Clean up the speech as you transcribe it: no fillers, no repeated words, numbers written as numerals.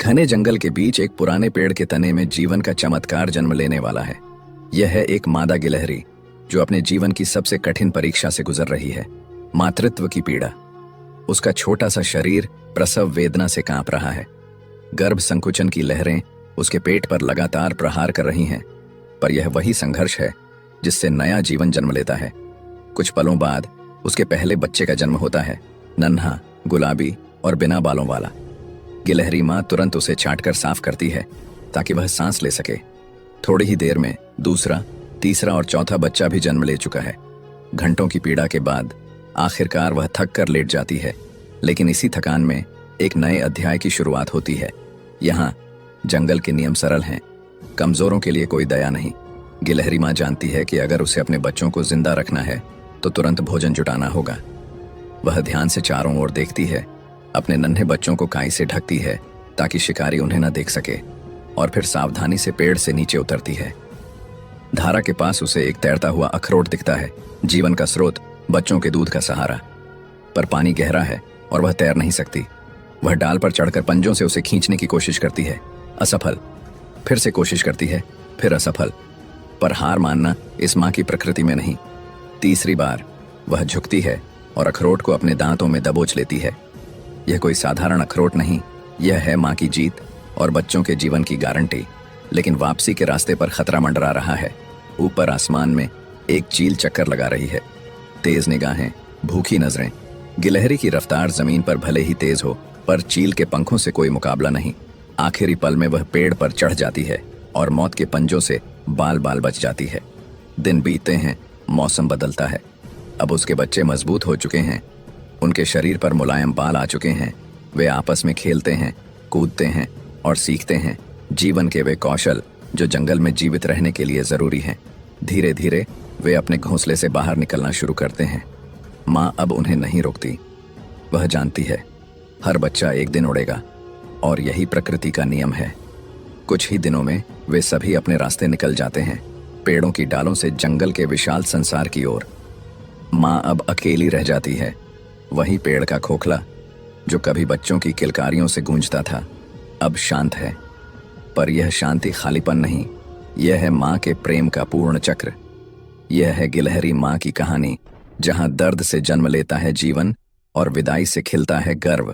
घने जंगल के बीच एक पुराने पेड़ के तने में जीवन का चमत्कार जन्म लेने वाला है। यह है एक मादा गिलहरी जो अपने जीवन की सबसे कठिन परीक्षा से गुजर रही है, मातृत्व की पीड़ा। उसका छोटा सा शरीर प्रसव वेदना से कांप रहा है। गर्भ संकुचन की लहरें उसके पेट पर लगातार प्रहार कर रही हैं, पर यह वही संघर्ष है जिससे नया जीवन जन्म लेता है। कुछ पलों बाद उसके पहले बच्चे का जन्म होता है, नन्हा, गुलाबी और बिना बालों वाला। गिलहरी माँ तुरंत उसे छांटकर साफ करती है ताकि वह सांस ले सके। थोड़ी ही देर में दूसरा, तीसरा और चौथा बच्चा भी जन्म ले चुका है। घंटों की पीड़ा के बाद आखिरकार वह थक कर लेट जाती है, लेकिन इसी थकान में एक नए अध्याय की शुरुआत होती है। यहाँ जंगल के नियम सरल हैं, कमजोरों के लिए कोई दया नहीं। गिलहरी माँ जानती है कि अगर उसे अपने बच्चों को जिंदा रखना है तो तुरंत भोजन जुटाना होगा। वह ध्यान से चारों ओर देखती है, अपने नन्हे बच्चों को काई से ढकती है ताकि शिकारी उन्हें न देख सके, और फिर सावधानी से पेड़ से नीचे उतरती है। धारा के पास उसे एक तैरता हुआ अखरोट दिखता है, जीवन का स्रोत, बच्चों के दूध का सहारा। पर पानी गहरा है और वह तैर नहीं सकती। वह डाल पर चढ़कर पंजों से उसे खींचने की कोशिश करती है, असफल। फिर से कोशिश करती है, फिर असफल। पर हार मानना इस माँ की प्रकृति में नहीं। तीसरी बार वह झुकती है और अखरोट को अपने दांतों में दबोच लेती है। यह कोई साधारण अखरोट नहीं, यह है माँ की जीत और बच्चों के जीवन की गारंटी। लेकिन वापसी के रास्ते पर खतरा मंडरा रहा है। ऊपर आसमान में एक चील चक्कर लगा रही है, तेज निगाहें, भूखी नजरें। गिलहरी की रफ्तार जमीन पर भले ही तेज हो, पर चील के पंखों से कोई मुकाबला नहीं। आखिरी पल में वह पेड़ पर चढ़ जाती है और मौत के पंजों से बाल बाल बच जाती है। दिन बीतते हैं, मौसम बदलता है। अब उसके बच्चे मजबूत हो चुके हैं, उनके शरीर पर मुलायम बाल आ चुके हैं। वे आपस में खेलते हैं, कूदते हैं और सीखते हैं जीवन के वे कौशल जो जंगल में जीवित रहने के लिए जरूरी हैं। धीरे धीरे वे अपने घोंसले से बाहर निकलना शुरू करते हैं। माँ अब उन्हें नहीं रोकती। वह जानती है हर बच्चा एक दिन उड़ेगा और यही प्रकृति का नियम है। कुछ ही दिनों में वे सभी अपने रास्ते निकल जाते हैं, पेड़ों की डालों से जंगल के विशाल संसार की ओर। माँ अब अकेली रह जाती है। वही पेड़ का खोखला जो कभी बच्चों की किलकारियों से गूंजता था, अब शांत है। पर यह शांति खालीपन नहीं, यह है माँ के प्रेम का पूर्ण चक्र। यह है गिलहरी माँ की कहानी, जहाँ दर्द से जन्म लेता है जीवन और विदाई से खिलता है गर्व।